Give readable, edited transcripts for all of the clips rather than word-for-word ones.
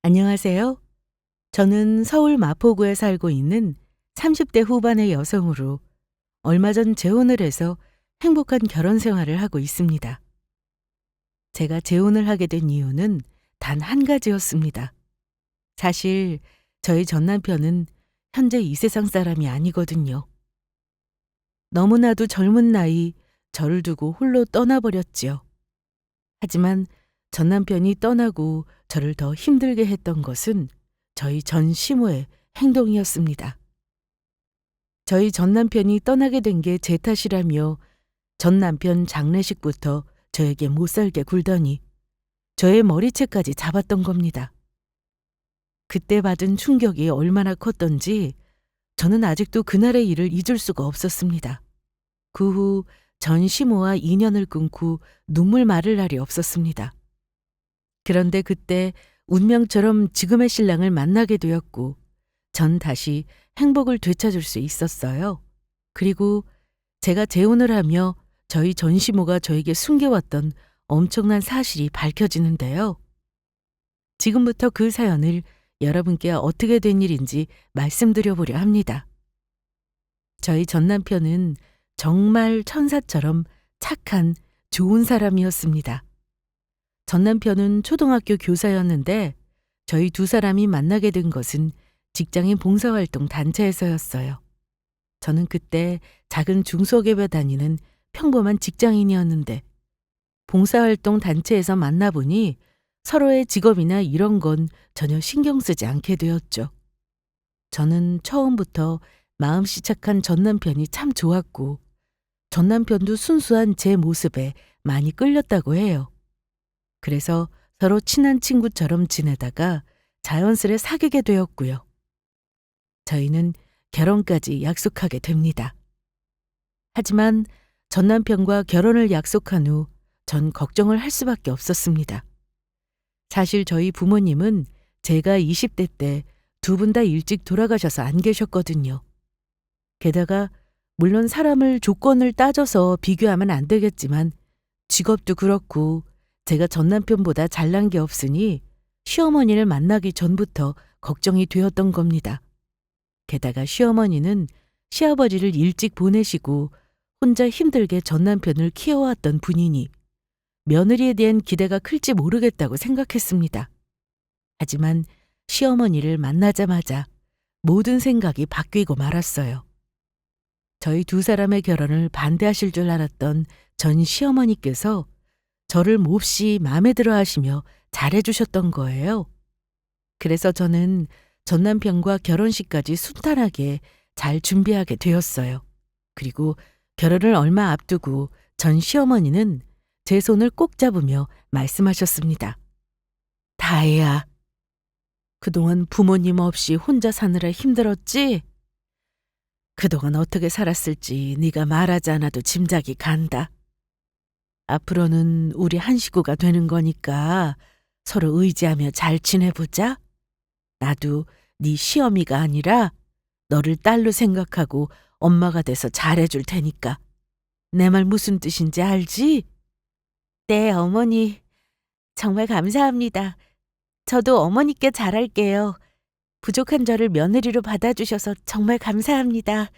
안녕하세요. 저는 서울 마포구에 살고 있는 30대 후반의 여성으로 얼마 전 재혼을 해서 행복한 결혼 생활을 하고 있습니다. 제가 재혼을 하게 된 이유는 단 한 가지였습니다. 사실 저희 전 남편은 현재 이 세상 사람이 아니거든요. 너무나도 젊은 나이 저를 두고 홀로 떠나버렸지요. 하지만 전 남편이 떠나고 저를 더 힘들게 했던 것은 저희 전 시모의 행동이었습니다. 저희 전 남편이 떠나게 된 게 제 탓이라며 전 남편 장례식부터 저에게 못살게 굴더니 저의 머리채까지 잡았던 겁니다. 그때 받은 충격이 얼마나 컸던지 저는 아직도 그날의 일을 잊을 수가 없었습니다. 그 후 전 시모와 인연을 끊고 눈물 마를 날이 없었습니다. 그런데 그때 운명처럼 지금의 신랑을 만나게 되었고 전 다시 행복을 되찾을 수 있었어요. 그리고 제가 재혼을 하며 저희 전 시모가 저에게 숨겨왔던 엄청난 사실이 밝혀지는데요. 지금부터 그 사연을 여러분께 어떻게 된 일인지 말씀드려보려 합니다. 저희 전 남편은 정말 천사처럼 착한 좋은 사람이었습니다. 전 남편은 초등학교 교사였는데 저희 두 사람이 만나게 된 것은 직장인 봉사활동 단체에서였어요. 저는 그때 작은 중소기업에 다니는 평범한 직장인이었는데 봉사활동 단체에서 만나보니 서로의 직업이나 이런 건 전혀 신경 쓰지 않게 되었죠. 저는 처음부터 마음씨 착한 전 남편이 참 좋았고 전 남편도 순수한 제 모습에 많이 끌렸다고 해요. 그래서 서로 친한 친구처럼 지내다가 자연스레 사귀게 되었고요. 저희는 결혼까지 약속하게 됩니다. 하지만 전 남편과 결혼을 약속한 후 전 걱정을 할 수밖에 없었습니다. 사실 저희 부모님은 제가 20대 때 두 분 다 일찍 돌아가셔서 안 계셨거든요. 게다가 물론 사람을 조건을 따져서 비교하면 안 되겠지만 직업도 그렇고 제가 전 남편보다 잘난 게 없으니 시어머니를 만나기 전부터 걱정이 되었던 겁니다. 게다가 시어머니는 시아버지를 일찍 보내시고 혼자 힘들게 전 남편을 키워왔던 분이니 며느리에 대한 기대가 클지 모르겠다고 생각했습니다. 하지만 시어머니를 만나자마자 모든 생각이 바뀌고 말았어요. 저희 두 사람의 결혼을 반대하실 줄 알았던 전 시어머니께서 저를 몹시 마음에 들어 하시며 잘해주셨던 거예요. 그래서 저는 전 남편과 결혼식까지 순탄하게 잘 준비하게 되었어요. 그리고 결혼을 얼마 앞두고 전 시어머니는 제 손을 꼭 잡으며 말씀하셨습니다. 다혜야, 그동안 부모님 없이 혼자 사느라 힘들었지? 그동안 어떻게 살았을지 네가 말하지 않아도 짐작이 간다. 앞으로는 우리 한 식구가 되는 거니까 서로 의지하며 잘 지내보자. 나도 네 시어미가 아니라 너를 딸로 생각하고 엄마가 돼서 잘해줄 테니까. 내 말 무슨 뜻인지 알지? 네, 어머니. 정말 감사합니다. 저도 어머니께 잘할게요. 부족한 저를 며느리로 받아주셔서 정말 감사합니다.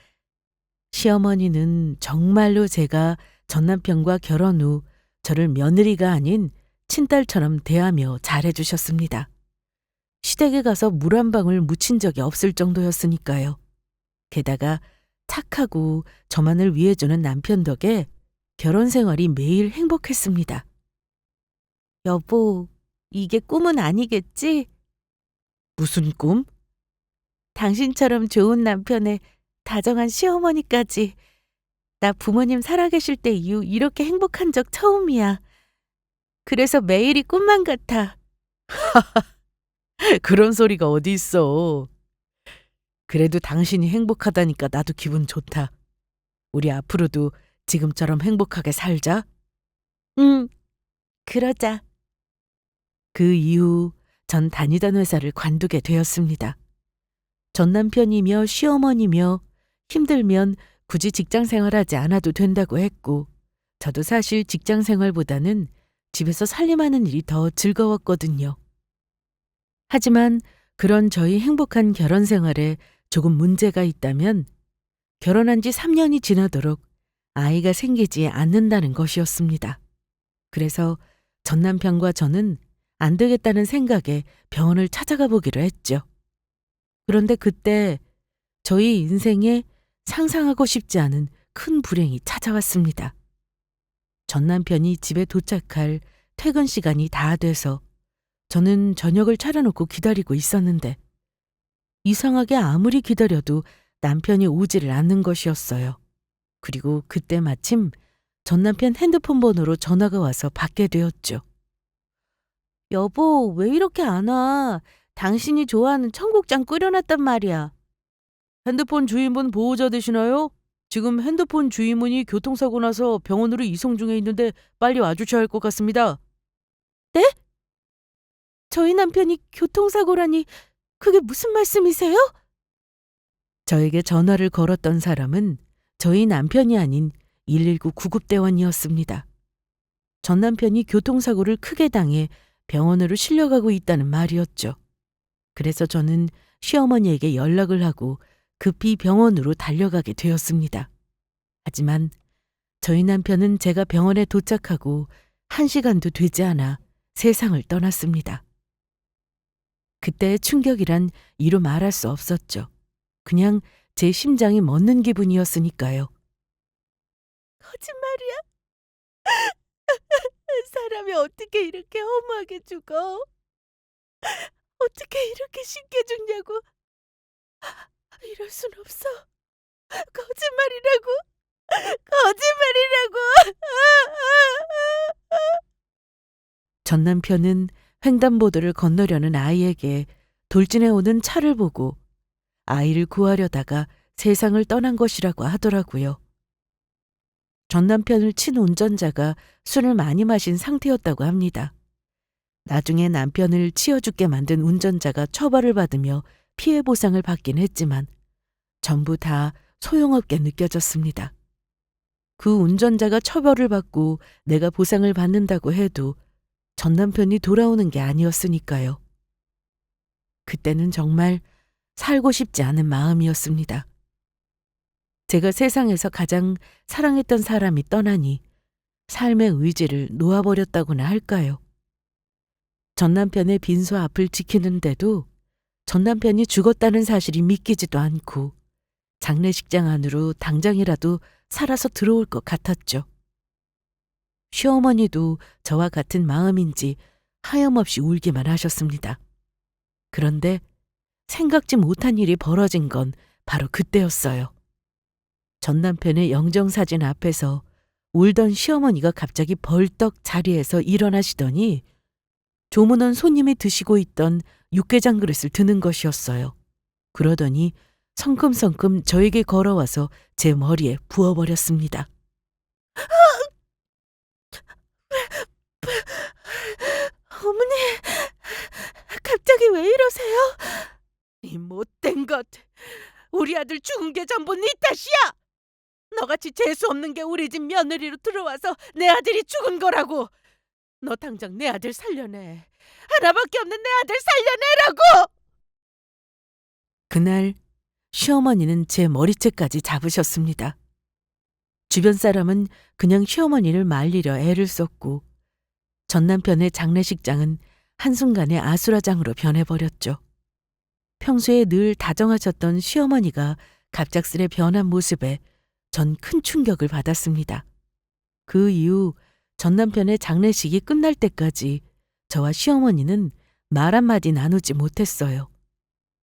시어머니는 정말로 제가 전 남편과 결혼 후 저를 며느리가 아닌 친딸처럼 대하며 잘해주셨습니다. 시댁에 가서 물 한 방울 묻힌 적이 없을 정도였으니까요. 게다가 착하고 저만을 위해주는 남편 덕에 결혼 생활이 매일 행복했습니다. 여보, 이게 꿈은 아니겠지? 무슨 꿈? 당신처럼 좋은 남편에 다정한 시어머니까지. 나 부모님 살아계실 때 이후 이렇게 행복한 적 처음이야. 그래서 매일이 꿈만 같아. 그런 소리가 어디 있어. 그래도 당신이 행복하다니까 나도 기분 좋다. 우리 앞으로도 지금처럼 행복하게 살자. 응, 그러자. 그 이후 전 다니던 회사를 관두게 되었습니다. 전 남편이며 시어머니며 힘들면 굳이 직장 생활하지 않아도 된다고 했고 저도 사실 직장 생활보다는 집에서 살림하는 일이 더 즐거웠거든요. 하지만 그런 저희 행복한 결혼 생활에 조금 문제가 있다면 결혼한 지 3년이 지나도록 아이가 생기지 않는다는 것이었습니다. 그래서 전 남편과 저는 안 되겠다는 생각에 병원을 찾아가 보기로 했죠. 그런데 그때 저희 인생에 상상하고 싶지 않은 큰 불행이 찾아왔습니다. 전 남편이 집에 도착할 퇴근 시간이 다 돼서 저는 저녁을 차려놓고 기다리고 있었는데 이상하게 아무리 기다려도 남편이 오지를 않는 것이었어요. 그리고 그때 마침 전 남편 핸드폰 번호로 전화가 와서 받게 되었죠. 여보, 왜 이렇게 안 와? 당신이 좋아하는 청국장 끓여놨단 말이야. 핸드폰 주인분 보호자 되시나요? 지금 핸드폰 주인분이 교통사고 나서 병원으로 이송 중에 있는데 빨리 와주셔야 할 것 같습니다. 네? 저희 남편이 교통사고라니 그게 무슨 말씀이세요? 저에게 전화를 걸었던 사람은 저희 남편이 아닌 119 구급대원이었습니다. 전 남편이 교통사고를 크게 당해 병원으로 실려가고 있다는 말이었죠. 그래서 저는 시어머니에게 연락을 하고 급히 병원으로 달려가게 되었습니다. 하지만 저희 남편은 제가 병원에 도착하고 1시간도 되지 않아 세상을 떠났습니다. 그때의 충격이란 이루 말할 수 없었죠. 그냥 제 심장이 멎는 기분이었으니까요. 거짓말이야? 사람이 어떻게 이렇게 허무하게 죽어? 어떻게 이렇게 쉽게 죽냐고? 이럴 순 없어. 거짓말이라고. 거짓말이라고. 전 남편은 횡단보도를 건너려는 아이에게 돌진해 오는 차를 보고 아이를 구하려다가 세상을 떠난 것이라고 하더라고요. 전 남편을 친 운전자가 술을 많이 마신 상태였다고 합니다. 나중에 남편을 치여 죽게 만든 운전자가 처벌을 받으며 피해 보상을 받긴 했지만 전부 다 소용없게 느껴졌습니다. 그 운전자가 처벌을 받고 내가 보상을 받는다고 해도 전 남편이 돌아오는 게 아니었으니까요. 그때는 정말 살고 싶지 않은 마음이었습니다. 제가 세상에서 가장 사랑했던 사람이 떠나니 삶의 의지를 놓아버렸다고나 할까요? 전 남편의 빈소 앞을 지키는데도 전 남편이 죽었다는 사실이 믿기지도 않고 장례식장 안으로 당장이라도 살아서 들어올 것 같았죠. 시어머니도 저와 같은 마음인지 하염없이 울기만 하셨습니다. 그런데 생각지 못한 일이 벌어진 건 바로 그때였어요. 전 남편의 영정사진 앞에서 울던 시어머니가 갑자기 벌떡 자리에서 일어나시더니 조문원 손님이 드시고 있던 육개장 그릇을 드는 것이었어요. 그러더니 성큼성큼 저에게 걸어와서 제 머리에 부어버렸습니다. 어머니, 갑자기 왜 이러세요? 이 못된 것. 우리 아들 죽은 게 전부 네 탓이야. 너같이 재수 없는 게 우리 집 며느리로 들어와서 내 아들이 죽은 거라고. 너 당장 내 아들 살려내. 하나밖에 없는 내 아들 살려내라고. 그날 시어머니는 제 머리채까지 잡으셨습니다. 주변 사람은 그냥 시어머니를 말리려 애를 썼고 전 남편의 장례식장은 한순간에 아수라장으로 변해버렸죠. 평소에 늘 다정하셨던 시어머니가 갑작스레 변한 모습에 전 큰 충격을 받았습니다. 그 이후 전 남편의 장례식이 끝날 때까지 저와 시어머니는 말 한마디 나누지 못했어요.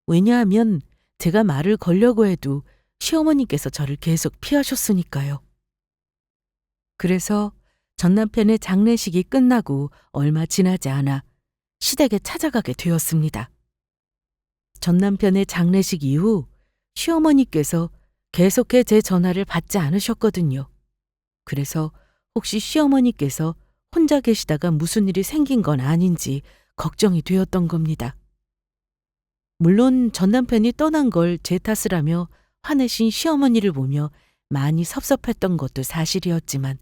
왜냐하면 제가 말을 걸려고 해도 시어머니께서 저를 계속 피하셨으니까요. 그래서 전 남편의 장례식이 끝나고 얼마 지나지 않아 시댁에 찾아가게 되었습니다. 전 남편의 장례식 이후 시어머니께서 계속해 제 전화를 받지 않으셨거든요. 그래서 혹시 시어머니께서 혼자 계시다가 무슨 일이 생긴 건 아닌지 걱정이 되었던 겁니다. 물론 전 남편이 떠난 걸 제 탓을 하며 화내신 시어머니를 보며 많이 섭섭했던 것도 사실이었지만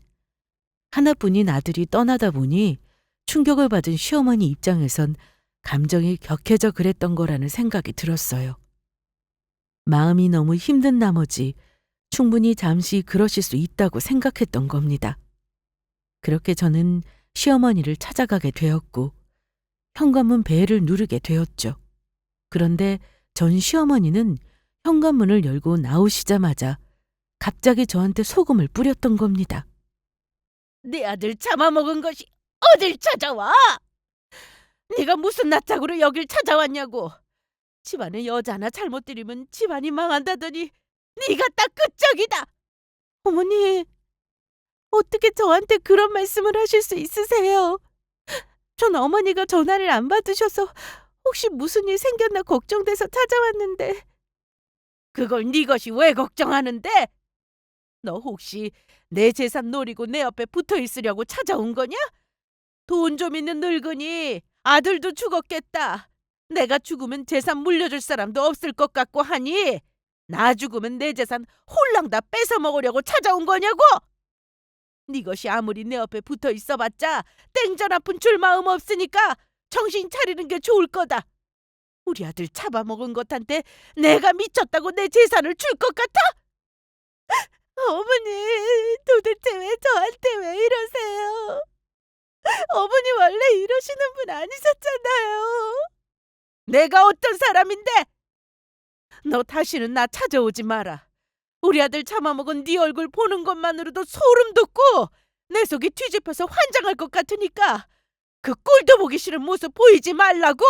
하나뿐인 아들이 떠나다 보니 충격을 받은 시어머니 입장에선 감정이 격해져 그랬던 거라는 생각이 들었어요. 마음이 너무 힘든 나머지 충분히 잠시 그러실 수 있다고 생각했던 겁니다. 그렇게 저는 시어머니를 찾아가게 되었고 현관문 벨을 누르게 되었죠. 그런데 전 시어머니는 현관문을 열고 나오시자마자 갑자기 저한테 소금을 뿌렸던 겁니다. 네 아들 잡아먹은 것이 어딜 찾아와? 네가 무슨 낯짝으로 여길 찾아왔냐고. 집안에 여자 하나 잘못 들이면 집안이 망한다더니 네가 딱 끝적이다. 어머니, 어떻게 저한테 그런 말씀을 하실 수 있으세요? 전 어머니가 전화를 안 받으셔서 혹시 무슨 일 생겼나 걱정돼서 찾아왔는데. 그걸 네 것이 왜 걱정하는데? 너 혹시 내 재산 노리고 내 옆에 붙어 있으려고 찾아온 거냐? 돈 좀 있는 늙은이 아들도 죽었겠다. 내가 죽으면 재산 물려줄 사람도 없을 것 같고 하니 나 죽으면 내 재산 홀랑 다 뺏어 먹으려고 찾아온 거냐고? 네 것이 아무리 내 옆에 붙어 있어봤자 땡전 아픈 줄 마음 없으니까 정신 차리는 게 좋을 거다. 우리 아들 잡아먹은 것한테 내가 미쳤다고 내 재산을 줄 것 같아? 어머니, 도대체 왜 저한테 왜 이러세요? 어머니 원래 이러시는 분 아니셨잖아요. 내가 어떤 사람인데? 너 다시는 나 찾아오지 마라. 우리 아들 잡아먹은 네 얼굴 보는 것만으로도 소름 돋고 내 속이 뒤집혀서 환장할 것 같으니까 그 꼴도 보기 싫은 모습 보이지 말라고.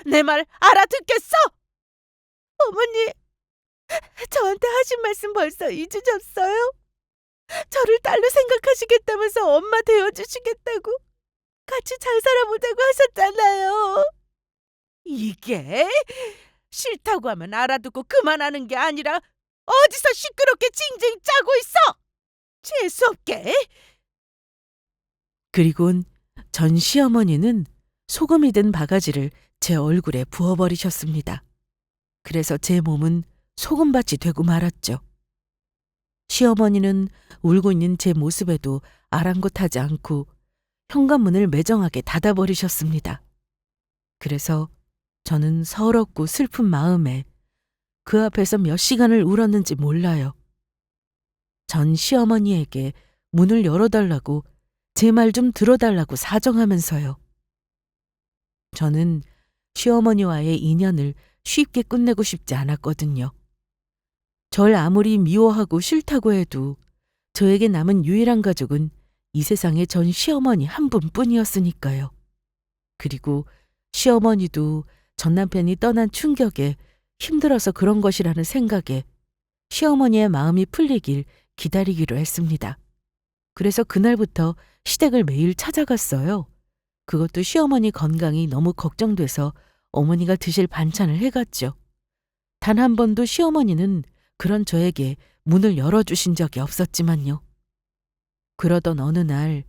내 말 알아듣겠어? 어머니, 저한테 하신 말씀 벌써 잊으셨어요? 저를 딸로 생각하시겠다면서 엄마 되어주시겠다고 같이 잘 살아보자고 하셨잖아요. 이게 싫다고 하면 알아듣고 그만하는 게 아니라 어디서 시끄럽게 징징 짜고 있어? 재수없게. 그리곤 전 시어머니는 소금이 든 바가지를 제 얼굴에 부어버리셨습니다. 그래서 제 몸은 소금밭이 되고 말았죠. 시어머니는 울고 있는 제 모습에도 아랑곳하지 않고 현관문을 매정하게 닫아버리셨습니다. 그래서 저는 서럽고 슬픈 마음에 그 앞에서 몇 시간을 울었는지 몰라요. 전 시어머니에게 문을 열어달라고 제 말 좀 들어달라고 사정하면서요. 저는 시어머니와의 인연을 쉽게 끝내고 싶지 않았거든요. 절 아무리 미워하고 싫다고 해도 저에게 남은 유일한 가족은 이 세상에 전 시어머니 한 분뿐이었으니까요. 그리고 시어머니도 전 남편이 떠난 충격에 힘들어서 그런 것이라는 생각에 시어머니의 마음이 풀리길 기다리기로 했습니다. 그래서 그날부터 시댁을 매일 찾아갔어요. 그것도 시어머니 건강이 너무 걱정돼서 어머니가 드실 반찬을 해갔죠. 단 한 번도 시어머니는 그런 저에게 문을 열어주신 적이 없었지만요. 그러던 어느 날,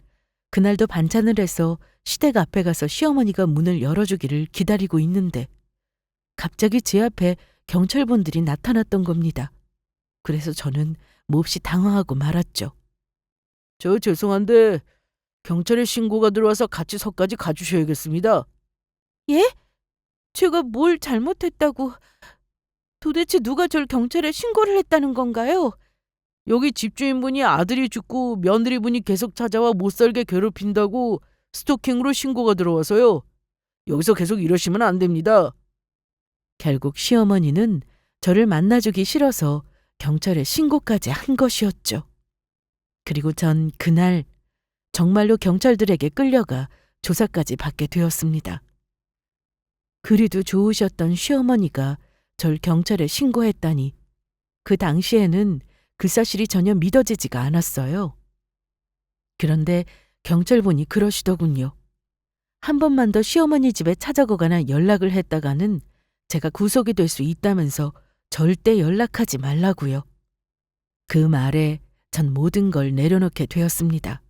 그날도 반찬을 해서 시댁 앞에 가서 시어머니가 문을 열어주기를 기다리고 있는데 갑자기 제 앞에 경찰분들이 나타났던 겁니다. 그래서 저는 몹시 당황하고 말았죠. 저 죄송한데 경찰에 신고가 들어와서 같이 서까지 가주셔야겠습니다. 예? 제가 뭘 잘못했다고... 도대체 누가 절 경찰에 신고를 했다는 건가요? 여기 집주인분이 아들이 죽고 며느리분이 계속 찾아와 못살게 괴롭힌다고 스토킹으로 신고가 들어와서요. 여기서 계속 이러시면 안 됩니다. 결국 시어머니는 저를 만나주기 싫어서 경찰에 신고까지 한 것이었죠. 그리고 전 그날 정말로 경찰들에게 끌려가 조사까지 받게 되었습니다. 그리도 좋으셨던 시어머니가 절 경찰에 신고했다니 그 당시에는 그 사실이 전혀 믿어지지가 않았어요. 그런데 경찰분이 그러시더군요. 한 번만 더 시어머니 집에 찾아가거나 연락을 했다가는 제가 구속이 될 수 있다면서 절대 연락하지 말라고요. 그 말에 전 모든 걸 내려놓게 되었습니다.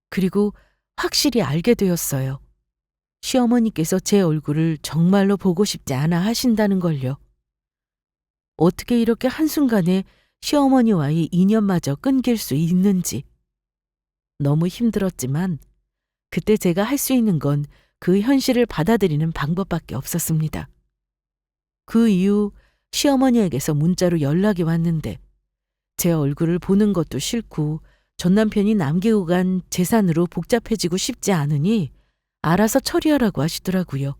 그리고 확실히 알게 되었어요. 시어머니께서 제 얼굴을 정말로 보고 싶지 않아 하신다는 걸요. 어떻게 이렇게 한순간에 시어머니와의 인연마저 끊길 수 있는지. 너무 힘들었지만 그때 제가 할 수 있는 건 그 현실을 받아들이는 방법밖에 없었습니다. 그 이후 시어머니에게서 문자로 연락이 왔는데 제 얼굴을 보는 것도 싫고 전 남편이 남기고 간 재산으로 복잡해지고 싶지 않으니 알아서 처리하라고 하시더라고요.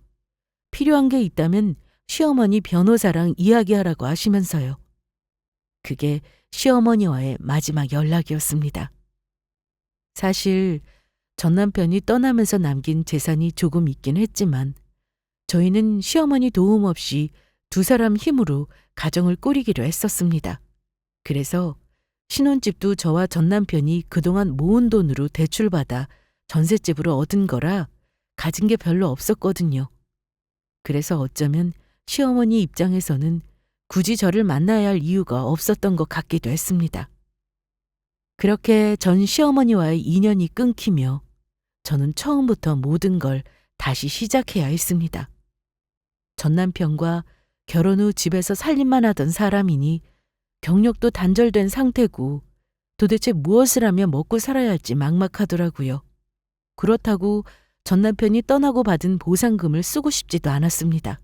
필요한 게 있다면 시어머니 변호사랑 이야기하라고 하시면서요. 그게 시어머니와의 마지막 연락이었습니다. 사실 전 남편이 떠나면서 남긴 재산이 조금 있긴 했지만 저희는 시어머니 도움 없이 두 사람 힘으로 가정을 꾸리기로 했었습니다. 그래서 신혼집도 저와 전 남편이 그동안 모은 돈으로 대출받아 전셋집으로 얻은 거라 가진 게 별로 없었거든요. 그래서 어쩌면 시어머니 입장에서는 굳이 저를 만나야 할 이유가 없었던 것 같기도 했습니다. 그렇게 전 시어머니와의 인연이 끊기며 저는 처음부터 모든 걸 다시 시작해야 했습니다. 전 남편과 결혼 후 집에서 살림만 하던 사람이니 경력도 단절된 상태고 도대체 무엇을 하며 먹고 살아야 할지 막막하더라고요. 그렇다고 전 남편이 떠나고 받은 보상금을 쓰고 싶지도 않았습니다.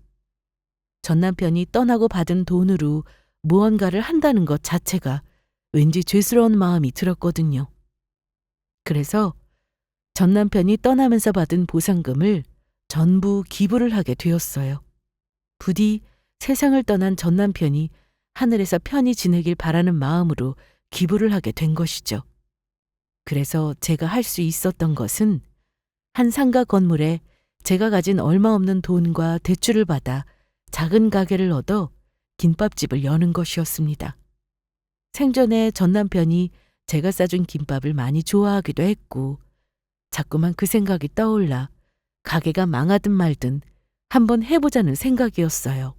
전 남편이 떠나고 받은 돈으로 무언가를 한다는 것 자체가 왠지 죄스러운 마음이 들었거든요. 그래서 전 남편이 떠나면서 받은 보상금을 전부 기부를 하게 되었어요. 부디 세상을 떠난 전 남편이 하늘에서 편히 지내길 바라는 마음으로 기부를 하게 된 것이죠. 그래서 제가 할 수 있었던 것은 한 상가 건물에 제가 가진 얼마 없는 돈과 대출을 받아 작은 가게를 얻어 김밥집을 여는 것이었습니다. 생전에 전 남편이 제가 싸준 김밥을 많이 좋아하기도 했고 자꾸만 그 생각이 떠올라 가게가 망하든 말든 한번 해보자는 생각이었어요.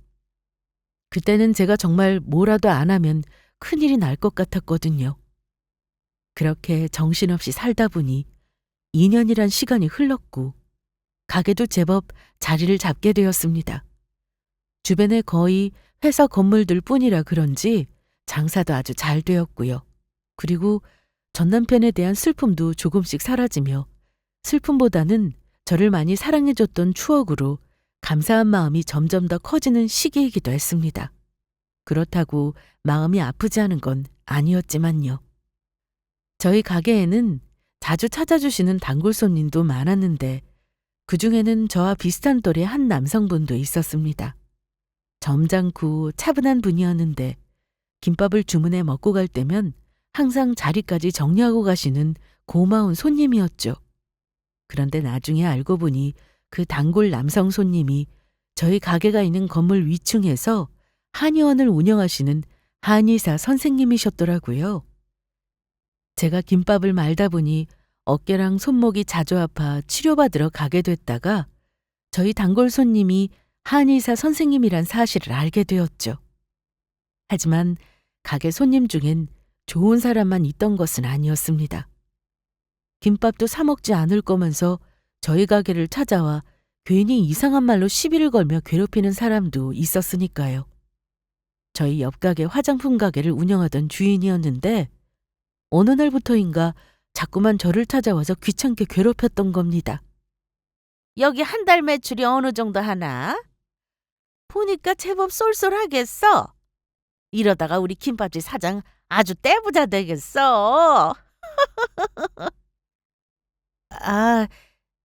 그때는 제가 정말 뭐라도 안 하면 큰일이 날 것 같았거든요. 그렇게 정신없이 살다 보니 2년이란 시간이 흘렀고 가게도 제법 자리를 잡게 되었습니다. 주변에 거의 회사 건물들 뿐이라 그런지 장사도 아주 잘 되었고요. 그리고 전 남편에 대한 슬픔도 조금씩 사라지며 슬픔보다는 저를 많이 사랑해줬던 추억으로 감사한 마음이 점점 더 커지는 시기이기도 했습니다. 그렇다고 마음이 아프지 않은 건 아니었지만요. 저희 가게에는 자주 찾아주시는 단골 손님도 많았는데 그중에는 저와 비슷한 또래 한 남성분도 있었습니다. 점잖고 차분한 분이었는데 김밥을 주문해 먹고 갈 때면 항상 자리까지 정리하고 가시는 고마운 손님이었죠. 그런데 나중에 알고 보니 그 단골 남성 손님이 저희 가게가 있는 건물 위층에서 한의원을 운영하시는 한의사 선생님이셨더라고요. 제가 김밥을 말다 보니 어깨랑 손목이 자주 아파 치료받으러 가게 됐다가 저희 단골 손님이 한의사 선생님이란 사실을 알게 되었죠. 하지만 가게 손님 중엔 좋은 사람만 있던 것은 아니었습니다. 김밥도 사 먹지 않을 거면서 저희 가게를 찾아와 괜히 이상한 말로 시비를 걸며 괴롭히는 사람도 있었으니까요. 저희 옆 가게 화장품 가게를 운영하던 주인이었는데 어느 날부터인가 자꾸만 저를 찾아와서 귀찮게 괴롭혔던 겁니다. 여기 한 달 매출이 어느 정도 하나? 보니까 제법 쏠쏠하겠어. 이러다가 우리 김밥집 사장 아주 떼부자 되겠어. 아,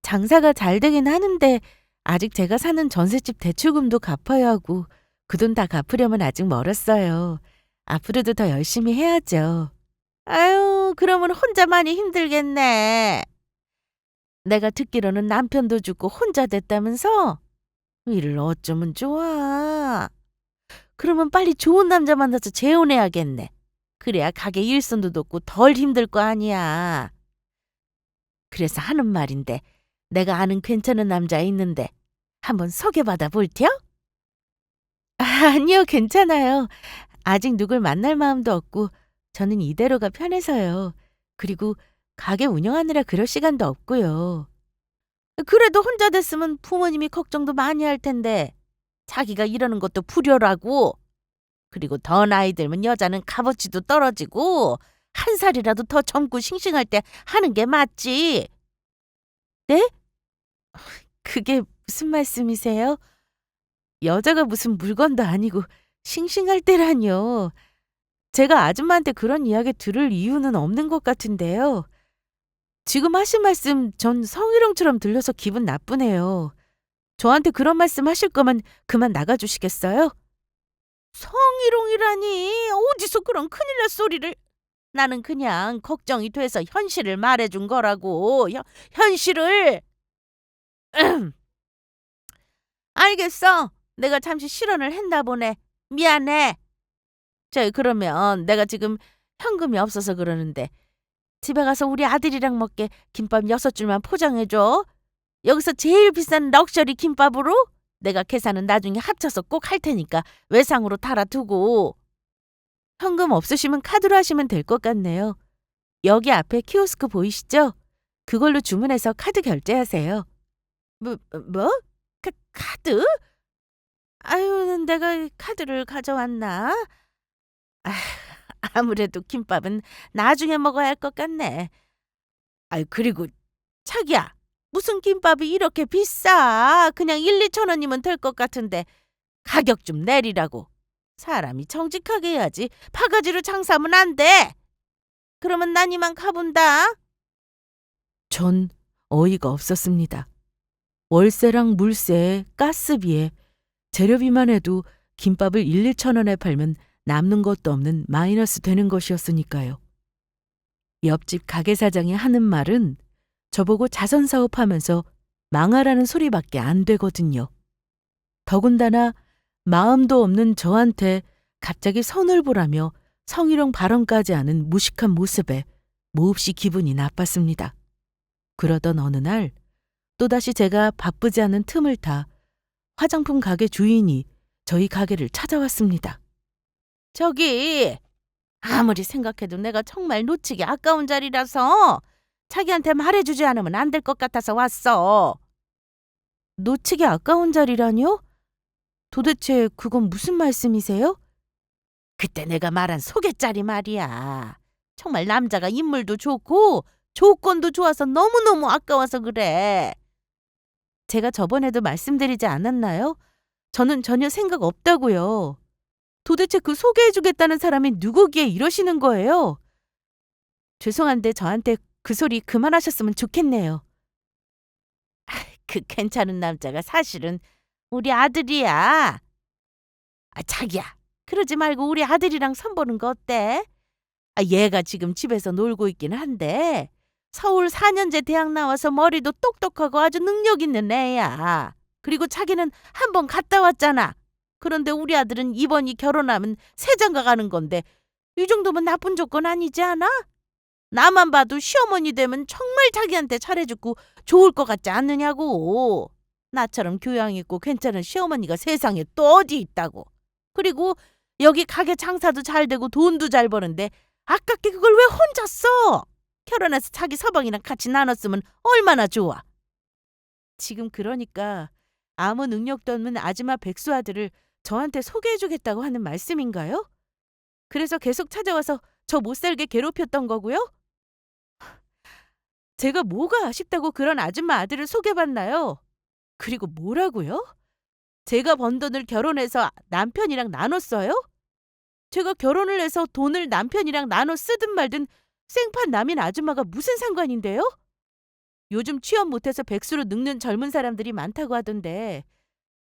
장사가 잘 되긴 하는데 아직 제가 사는 전셋집 대출금도 갚아야 하고 그 돈 다 갚으려면 아직 멀었어요. 앞으로도 더 열심히 해야죠. 아유, 그러면 혼자 많이 힘들겠네. 내가 듣기로는 남편도 죽고 혼자 됐다면서? 일을 어쩌면 좋아. 그러면 빨리 좋은 남자 만나서 재혼해야겠네. 그래야 가게 일손도 돕고 덜 힘들 거 아니야. 그래서 하는 말인데 내가 아는 괜찮은 남자 있는데 한번 소개받아 볼텨? 아니요, 괜찮아요. 아직 누굴 만날 마음도 없고 저는 이대로가 편해서요. 그리고 가게 운영하느라 그럴 시간도 없고요. 그래도 혼자 됐으면 부모님이 걱정도 많이 할 텐데 자기가 이러는 것도 불효라고. 그리고 더 나이 들면 여자는 값어치도 떨어지고 한 살이라도 더 젊고 싱싱할 때 하는 게 맞지. 네? 그게 무슨 말씀이세요? 여자가 무슨 물건도 아니고 싱싱할 때라뇨. 제가 아줌마한테 그런 이야기 들을 이유는 없는 것 같은데요. 지금 하신 말씀 전 성희롱처럼 들려서 기분 나쁘네요. 저한테 그런 말씀 하실 거면 그만 나가주시겠어요? 성희롱이라니 어디서 그런 큰일 날 소리를. 나는 그냥 걱정이 돼서 현실을 말해준 거라고. 현실을. 알겠어. 내가 잠시 실언을 했나 보네. 미안해. 그러면 내가 지금 현금이 없어서 그러는데 집에 가서 우리 아들이랑 먹게 김밥 6줄만 포장해줘. 여기서 제일 비싼 럭셔리 김밥으로 내가 계산은 나중에 합쳐서 꼭 할 테니까 외상으로 달아두고. 현금 없으시면 카드로 하시면 될 것 같네요. 여기 앞에 키오스크 보이시죠? 그걸로 주문해서 카드 결제하세요. 뭐? 카드? 아유, 내가 카드를 가져왔나? 아, 아무래도 김밥은 나중에 먹어야 할 것 같네. 아유, 그리고 자기야, 무슨 김밥이 이렇게 비싸? 그냥 1, 2천 원이면 될 것 같은데 가격 좀 내리라고. 사람이 정직하게 해야지 바가지로 장사하면 안 돼. 그러면 난 이만 가본다. 전 어이가 없었습니다. 월세랑 물세, 가스비에 재료비만 해도 김밥을 1, 2천 원에 팔면 남는 것도 없는 마이너스 되는 것이었으니까요. 옆집 가게 사장이 하는 말은 저보고 자선사업하면서 망하라는 소리밖에 안 되거든요. 더군다나 마음도 없는 저한테 갑자기 선을 보라며 성희롱 발언까지 하는 무식한 모습에 몹시 기분이 나빴습니다. 그러던 어느 날 또다시 제가 바쁘지 않은 틈을 타 화장품 가게 주인이 저희 가게를 찾아왔습니다. 저기, 아무리 생각해도 내가 정말 놓치기 아까운 자리라서 자기한테 말해주지 않으면 안 될 것 같아서 왔어. 놓치기 아까운 자리라뇨? 도대체 그건 무슨 말씀이세요? 그때 내가 말한 소개자리 말이야. 정말 남자가 인물도 좋고 조건도 좋아서 너무너무 아까워서 그래. 제가 저번에도 말씀드리지 않았나요? 저는 전혀 생각 없다고요. 도대체 그 소개해주겠다는 사람이 누구기에 이러시는 거예요? 죄송한데 저한테 그 소리 그만하셨으면 좋겠네요. 그 괜찮은 남자가 사실은 우리 아들이야. 자기야, 그러지 말고 우리 아들이랑 선보는 거 어때? 얘가 지금 집에서 놀고 있긴 한데 서울 4년제 대학 나와서 머리도 똑똑하고 아주 능력 있는 애야. 그리고 자기는 한 번 갔다 왔잖아. 그런데 우리 아들은 이번이 결혼하면 새장가 가는 건데 이 정도면 나쁜 조건 아니지 않아? 나만 봐도 시어머니 되면 정말 자기한테 잘해주고 좋을 것 같지 않느냐고. 나처럼 교양 있고 괜찮은 시어머니가 세상에 또 어디 있다고. 그리고 여기 가게 장사도 잘 되고 돈도 잘 버는데 아깝게 그걸 왜 혼자 써? 결혼해서 자기 서방이랑 같이 나눴으면 얼마나 좋아. 지금 그러니까 아무 능력도 없는 아줌마 백수 아들을 저한테 소개해주겠다고 하는 말씀인가요? 그래서 계속 찾아와서 저 못살게 괴롭혔던 거고요? 제가 뭐가 아쉽다고 그런 아줌마 아들을 소개받나요? 그리고 뭐라고요? 제가 번 돈을 결혼해서 남편이랑 나눴어요? 제가 결혼을 해서 돈을 남편이랑 나눠 쓰든 말든 생판 남인 아줌마가 무슨 상관인데요? 요즘 취업 못해서 백수로 늙는 젊은 사람들이 많다고 하던데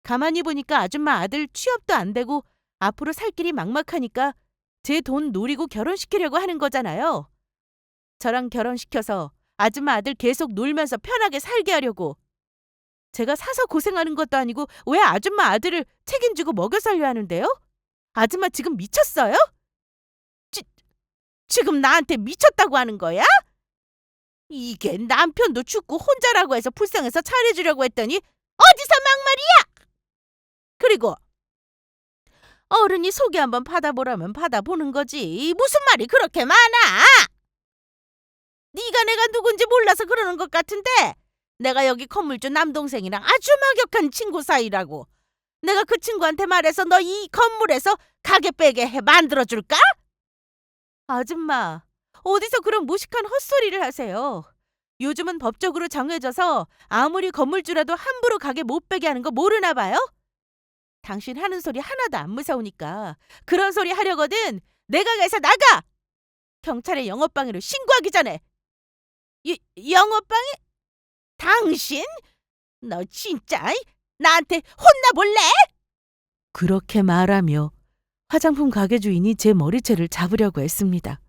가만히 보니까 아줌마 아들 취업도 안 되고 앞으로 살 길이 막막하니까 제 돈 노리고 결혼시키려고 하는 거잖아요. 저랑 결혼시켜서 아줌마 아들 계속 놀면서 편하게 살게 하려고. 제가 사서 고생하는 것도 아니고 왜 아줌마 아들을 책임지고 먹여 살려 하는데요? 아줌마 지금 미쳤어요? 지금 나한테 미쳤다고 하는 거야? 이게 남편도 죽고 혼자라고 해서 불쌍해서 잘해주려고 했더니 어디서 막말이야! 그리고 어른이 소개 한번 받아보라면 받아보는 거지. 무슨 말이 그렇게 많아? 네가 내가 누군지 몰라서 그러는 것 같은데 내가 여기 건물주 남동생이랑 아주 막역한 친구 사이라고. 내가 그 친구한테 말해서 너 이 건물에서 가게 빼게 해 만들어줄까? 아줌마, 어디서 그런 무식한 헛소리를 하세요? 요즘은 법적으로 정해져서 아무리 건물주라도 함부로 가게 못 빼게 하는 거 모르나 봐요? 당신 하는 소리 하나도 안 무서우니까 그런 소리 하려거든 내가 가서 나가! 경찰에 영업방해로 신고하기 전에. 영업방해? 당신? 너 진짜 나한테 혼나볼래? 그렇게 말하며 화장품 가게 주인이 제 머리채를 잡으려고 했습니다.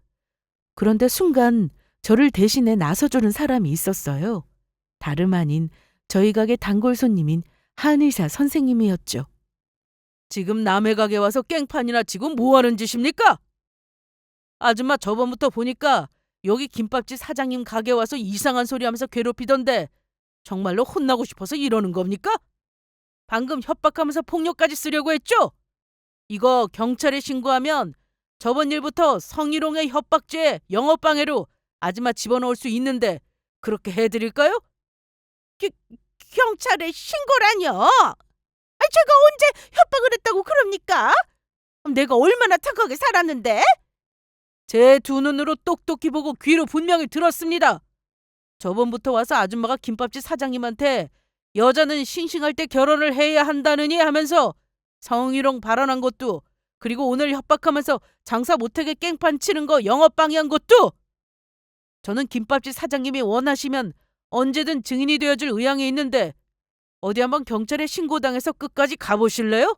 그런데 순간 저를 대신해 나서주는 사람이 있었어요. 다름 아닌 저희 가게 단골 손님인 한의사 선생님이었죠. 지금 남의 가게 와서 깽판이나 치고 뭐하는 짓입니까? 아줌마 저번부터 보니까 여기 김밥집 사장님 가게 와서 이상한 소리 하면서 괴롭히던데 정말로 혼나고 싶어서 이러는 겁니까? 방금 협박하면서 폭력까지 쓰려고 했죠? 이거 경찰에 신고하면 저번 일부터 성희롱의 협박죄 영업방해로 아줌마 집어넣을 수 있는데 그렇게 해드릴까요? 경찰에 신고라뇨? 제가 언제 협박을 했다고 그럽니까? 내가 얼마나 착하게 살았는데? 제 두 눈으로 똑똑히 보고 귀로 분명히 들었습니다. 저번부터 와서 아줌마가 김밥집 사장님한테 여자는 싱싱할 때 결혼을 해야 한다느니 하면서 성희롱 발언한 것도, 그리고 오늘 협박하면서 장사 못하게 깽판 치는 거 영업방해한 것도, 저는 김밥집 사장님이 원하시면 언제든 증인이 되어줄 의향이 있는데 어디 한번 경찰에 신고당해서 끝까지 가보실래요?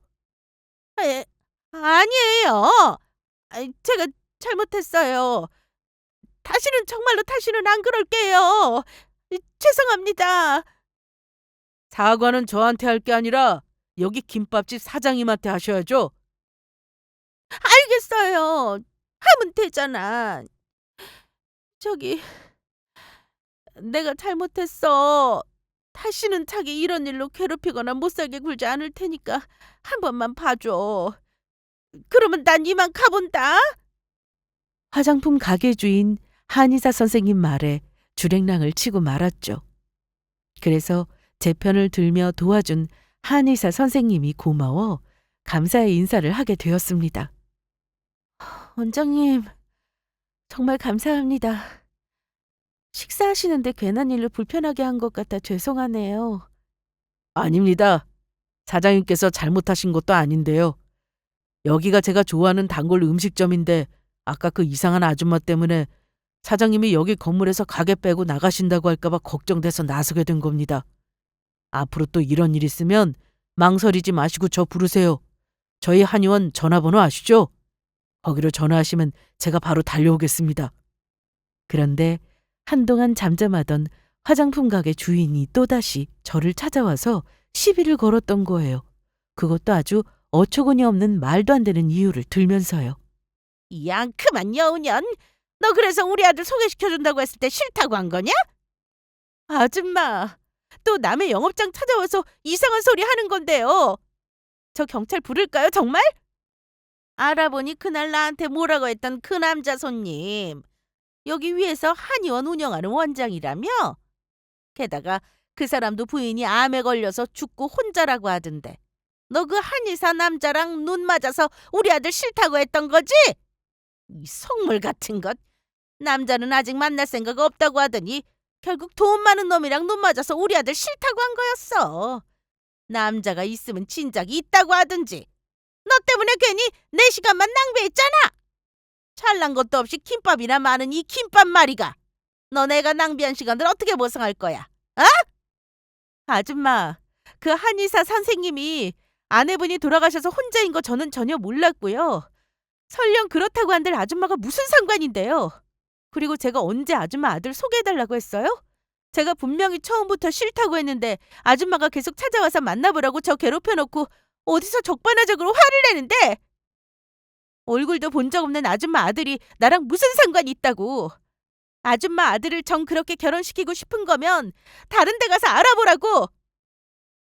아니에요. 제가 잘못했어요. 다시는 안 그럴게요. 죄송합니다. 사과는 저한테 할 게 아니라 여기 김밥집 사장님한테 하셔야죠. 알겠어요. 하면 되잖아. 내가 잘못했어. 다시는 자기 이런 일로 괴롭히거나 못살게 굴지 않을 테니까 한 번만 봐줘. 그러면 난 이만 가본다. 화장품 가게 주인 한의사 선생님 말에 주랭랑을 치고 말았죠. 그래서 제 편을 들며 도와준 한의사 선생님이 고마워 감사의 인사를 하게 되었습니다. 원장님, 정말 감사합니다. 식사하시는데 괜한 일로 불편하게 한 것 같아 죄송하네요. 아닙니다. 사장님께서 잘못하신 것도 아닌데요. 여기가 제가 좋아하는 단골 음식점인데 아까 그 이상한 아줌마 때문에 사장님이 여기 건물에서 가게 빼고 나가신다고 할까봐 걱정돼서 나서게 된 겁니다. 앞으로 또 이런 일 있으면 망설이지 마시고 저 부르세요. 저희 한의원 전화번호 아시죠? 거기로 전화하시면 제가 바로 달려오겠습니다. 그런데 한동안 잠잠하던 화장품 가게 주인이 또다시 저를 찾아와서 시비를 걸었던 거예요. 그것도 아주 어처구니 없는 말도 안 되는 이유를 들면서요. 양큼한 여우년, 너 그래서 우리 아들 소개시켜준다고 했을 때 싫다고 한 거냐? 아줌마, 또 남의 영업장 찾아와서 이상한 소리 하는 건데요. 저 경찰 부를까요, 정말? 알아보니 그날 나한테 뭐라고 했던 그 남자 손님, 여기 위에서 한의원 운영하는 원장이라며? 게다가 그 사람도 부인이 암에 걸려서 죽고 혼자라고 하던데 너 그 한의사 남자랑 눈 맞아서 우리 아들 싫다고 했던 거지? 이 속물 같은 것. 남자는 아직 만날 생각 없다고 하더니 결국 돈 많은 놈이랑 눈 맞아서 우리 아들 싫다고 한 거였어. 남자가 있으면 진작이 있다고 하든지. 너 때문에 괜히 내 시간만 낭비했잖아. 잘난 것도 없이 김밥이나 많은 이 김밥 말이가. 너 내가 낭비한 시간들 어떻게 보상할 거야? 어? 아줌마, 그 한의사 선생님이 아내분이 돌아가셔서 혼자인 거 저는 전혀 몰랐고요. 설령 그렇다고 한들 아줌마가 무슨 상관인데요. 그리고 제가 언제 아줌마 아들 소개해달라고 했어요? 제가 분명히 처음부터 싫다고 했는데 아줌마가 계속 찾아와서 만나보라고 저 괴롭혀놓고 어디서 적반하장으로 화를 내는데, 얼굴도 본 적 없는 아줌마 아들이 나랑 무슨 상관이 있다고. 아줌마 아들을 정 그렇게 결혼시키고 싶은 거면 다른 데 가서 알아보라고.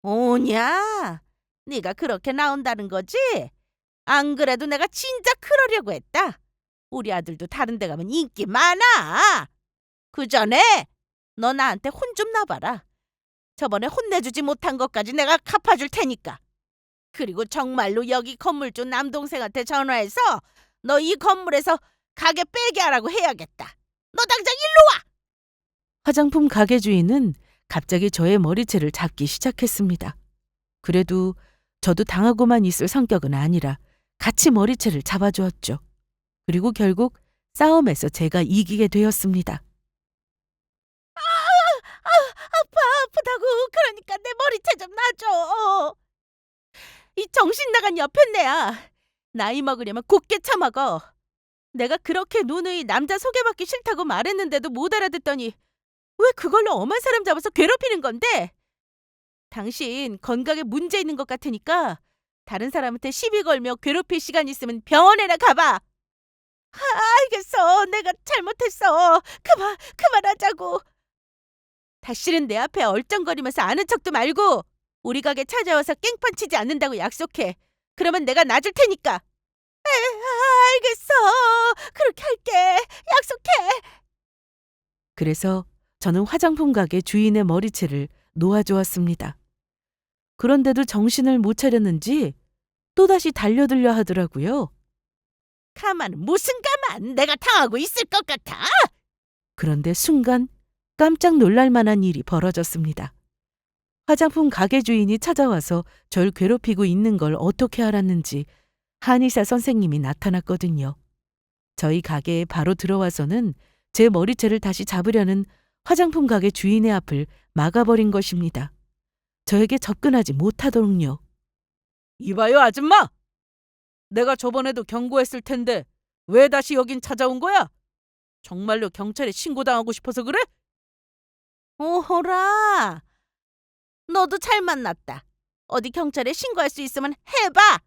오냐? 네가 그렇게 나온다는 거지? 안 그래도 내가 진작 그러려고 했다. 우리 아들도 다른 데 가면 인기 많아. 그 전에 너 나한테 혼 좀 놔봐라. 저번에 혼내주지 못한 것까지 내가 갚아줄 테니까. 그리고 정말로 여기 건물주 남동생한테 전화해서 너 이 건물에서 가게 빼게 하라고 해야겠다. 너 당장 일로 와! 화장품 가게 주인은 갑자기 저의 머리채를 잡기 시작했습니다. 그래도 저도 당하고만 있을 성격은 아니라 같이 머리채를 잡아주었죠. 그리고 결국 싸움에서 제가 이기게 되었습니다. 아프다고. 그러니까 내 머리채 좀 놔줘. 이 정신 나간 여편네야. 나이 먹으려면 곱게 처먹어. 내가 그렇게 누누이 남자 소개받기 싫다고 말했는데도 못 알아듣더니 왜 그걸로 엄한 사람 잡아서 괴롭히는 건데? 당신 건강에 문제 있는 것 같으니까 다른 사람한테 시비 걸며 괴롭힐 시간 있으면 병원에나 가봐. 알겠어. 내가 잘못했어. 그만하자고. 다시는 내 앞에 얼쩡거리면서 아는 척도 말고 우리 가게 찾아와서 깽판 치지 않는다고 약속해. 그러면 내가 놔줄 테니까. 알겠어. 그렇게 할게. 약속해. 그래서 저는 화장품 가게 주인의 머리채를 놓아주었습니다. 그런데도 정신을 못 차렸는지 또다시 달려들려 하더라고요. 가만 무슨 가만. 내가 당하고 있을 것 같아. 그런데 순간 깜짝 놀랄 만한 일이 벌어졌습니다. 화장품 가게 주인이 찾아와서 절 괴롭히고 있는 걸 어떻게 알았는지 한의사 선생님이 나타났거든요. 저희 가게에 바로 들어와서는 제 머리채를 다시 잡으려는 화장품 가게 주인의 앞을 막아버린 것입니다. 저에게 접근하지 못하도록요. 이봐요, 아줌마. 내가 저번에도 경고했을 텐데 왜 다시 여긴 찾아온 거야? 정말로 경찰에 신고당하고 싶어서 그래? 오호라. 너도 잘 만났다. 어디 경찰에 신고할 수 있으면 해봐.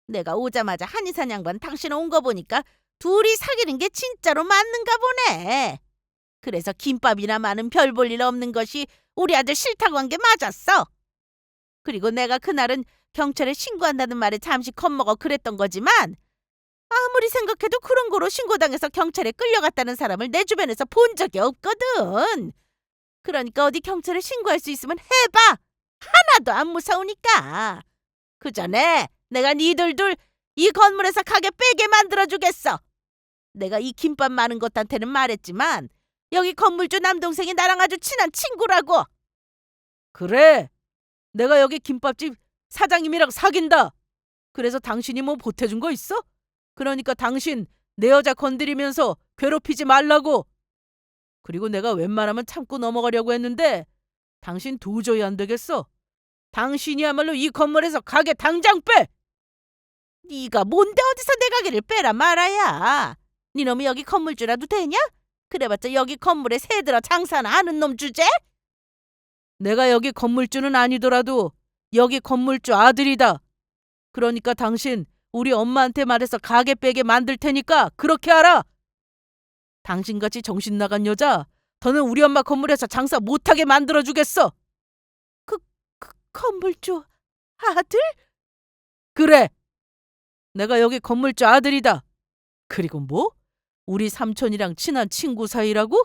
내가 오자마자 한의사 양반 당신 온 거 보니까 둘이 사귀는 게 진짜로 맞는가 보네. 그래서 김밥이나 많은 별 볼 일 없는 것이 우리 아들 싫다고 한 게 맞았어. 그리고 내가 그날은 경찰에 신고한다는 말에 잠시 겁먹어 그랬던 거지만 아무리 생각해도 그런 거로 신고당해서 경찰에 끌려갔다는 사람을 내 주변에서 본 적이 없거든. 그러니까 어디 경찰에 신고할 수 있으면 해봐. 하나도 안 무서우니까. 그 전에 내가 니들 둘 이 건물에서 가게 빼게 만들어주겠어. 내가 이 김밥 많은 것한테는 말했지만 여기 건물주 남동생이 나랑 아주 친한 친구라고. 그래. 내가 여기 김밥집 사장님이랑 사귄다. 그래서 당신이 뭐 보태준 거 있어? 그러니까 당신 내 여자 건드리면서 괴롭히지 말라고. 그리고 내가 웬만하면 참고 넘어가려고 했는데 당신 도저히 안 되겠어. 당신이야말로 이 건물에서 가게 당장 빼. 네가 뭔데 어디서 내 가게를 빼라 말아야. 네 놈이 여기 건물주라도 되냐? 그래봤자 여기 건물에 새들어 장사나 하는 놈 주제? 내가 여기 건물주는 아니더라도 여기 건물주 아들이다. 그러니까 당신 우리 엄마한테 말해서 가게 빼게 만들 테니까 그렇게 하라. 당신같이 정신 나간 여자 더는 우리 엄마 건물에서 장사 못하게 만들어주겠어. 건물주 아들? 그래. 내가 여기 건물주 아들이다. 그리고 뭐? 우리 삼촌이랑 친한 친구 사이라고?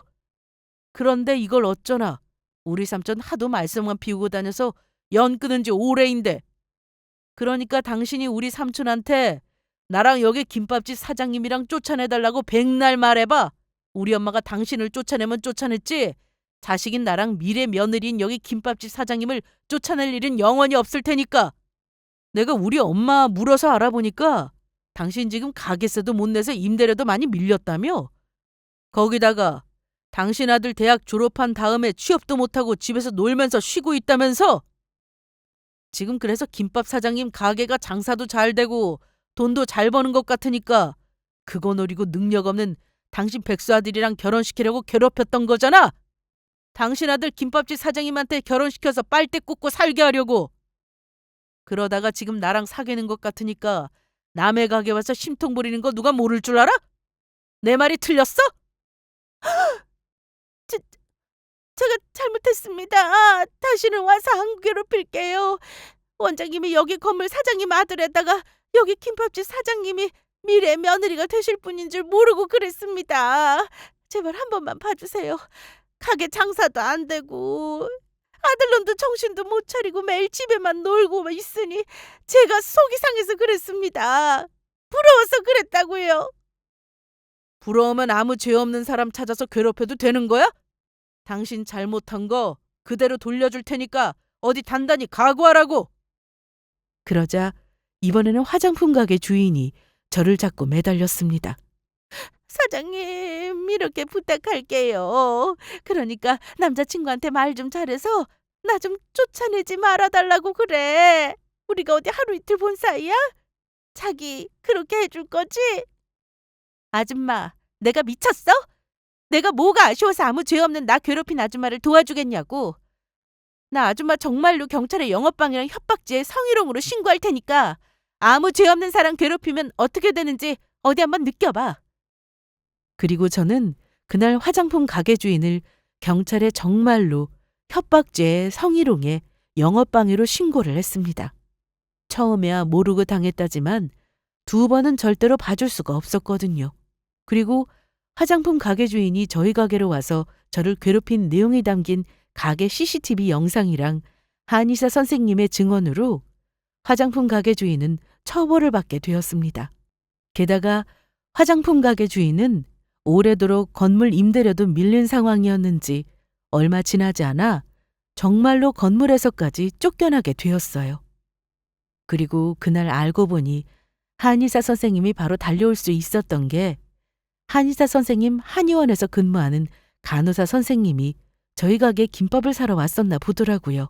그런데 이걸 어쩌나. 우리 삼촌 하도 말썽만 피우고 다녀서 연 끊은 지 오래인데. 그러니까 당신이 우리 삼촌한테 나랑 여기 김밥집 사장님이랑 쫓아내달라고 백날 말해봐. 우리 엄마가 당신을 쫓아내면 쫓아냈지 자식인 나랑 미래 며느리인 여기 김밥집 사장님을 쫓아낼 일은 영원히 없을 테니까. 내가 우리 엄마 물어서 알아보니까 당신 지금 가게세도 못 내서 임대료도 많이 밀렸다며? 거기다가 당신 아들 대학 졸업한 다음에 취업도 못하고 집에서 놀면서 쉬고 있다면서? 지금 그래서 김밥 사장님 가게가 장사도 잘 되고 돈도 잘 버는 것 같으니까 그거 노리고 능력 없는 당신 백수 아들이랑 결혼시키려고 괴롭혔던 거잖아. 당신 아들 김밥집 사장님한테 결혼시켜서 빨대 꽂고 살게 하려고. 그러다가 지금 나랑 사귀는 것 같으니까 남의 가게 와서 심통 부리는 거 누가 모를 줄 알아? 내 말이 틀렸어? 제가 잘못했습니다. 다시는 와서 안 괴롭힐게요. 원장님이 여기 건물 사장님 아들에다가 여기 김밥집 사장님이 미래 며느리가 되실 분인 줄 모르고 그랬습니다. 제발 한 번만 봐주세요. 가게 장사도 안 되고 아들놈도 정신도 못 차리고 매일 집에만 놀고 있으니 제가 속이 상해서 그랬습니다. 부러워서 그랬다고요. 부러우면 아무 죄 없는 사람 찾아서 괴롭혀도 되는 거야? 당신 잘못한 거 그대로 돌려줄 테니까 어디 단단히 각오하라고. 그러자 이번에는 화장품 가게 주인이 저를 잡고 매달렸습니다. 사장님, 이렇게 부탁할게요. 그러니까 남자친구한테 말 좀 잘해서 나 좀 쫓아내지 말아달라고 그래. 우리가 어디 하루 이틀 본 사이야? 자기 그렇게 해줄 거지? 아줌마, 내가 미쳤어? 내가 뭐가 아쉬워서 아무 죄 없는 나 괴롭힌 아줌마를 도와주겠냐고. 나 아줌마 정말로 경찰에 영업방해랑 협박죄 성희롱으로 신고할 테니까 아무 죄 없는 사람 괴롭히면 어떻게 되는지 어디 한번 느껴봐. 그리고 저는 그날 화장품 가게 주인을 경찰에 정말로 협박죄, 성희롱에 영업방해로 신고를 했습니다. 처음에야 모르고 당했다지만 2번은 절대로 봐줄 수가 없었거든요. 그리고 화장품 가게 주인이 저희 가게로 와서 저를 괴롭힌 내용이 담긴 가게 CCTV 영상이랑 한의사 선생님의 증언으로 화장품 가게 주인은 처벌을 받게 되었습니다. 게다가 화장품 가게 주인은 오래도록 건물 임대료도 밀린 상황이었는지 얼마 지나지 않아 정말로 건물에서까지 쫓겨나게 되었어요. 그리고 그날 알고 보니 한의사 선생님이 바로 달려올 수 있었던 게 한의사 선생님 한의원에서 근무하는 간호사 선생님이 저희 가게 김밥을 사러 왔었나 보더라고요.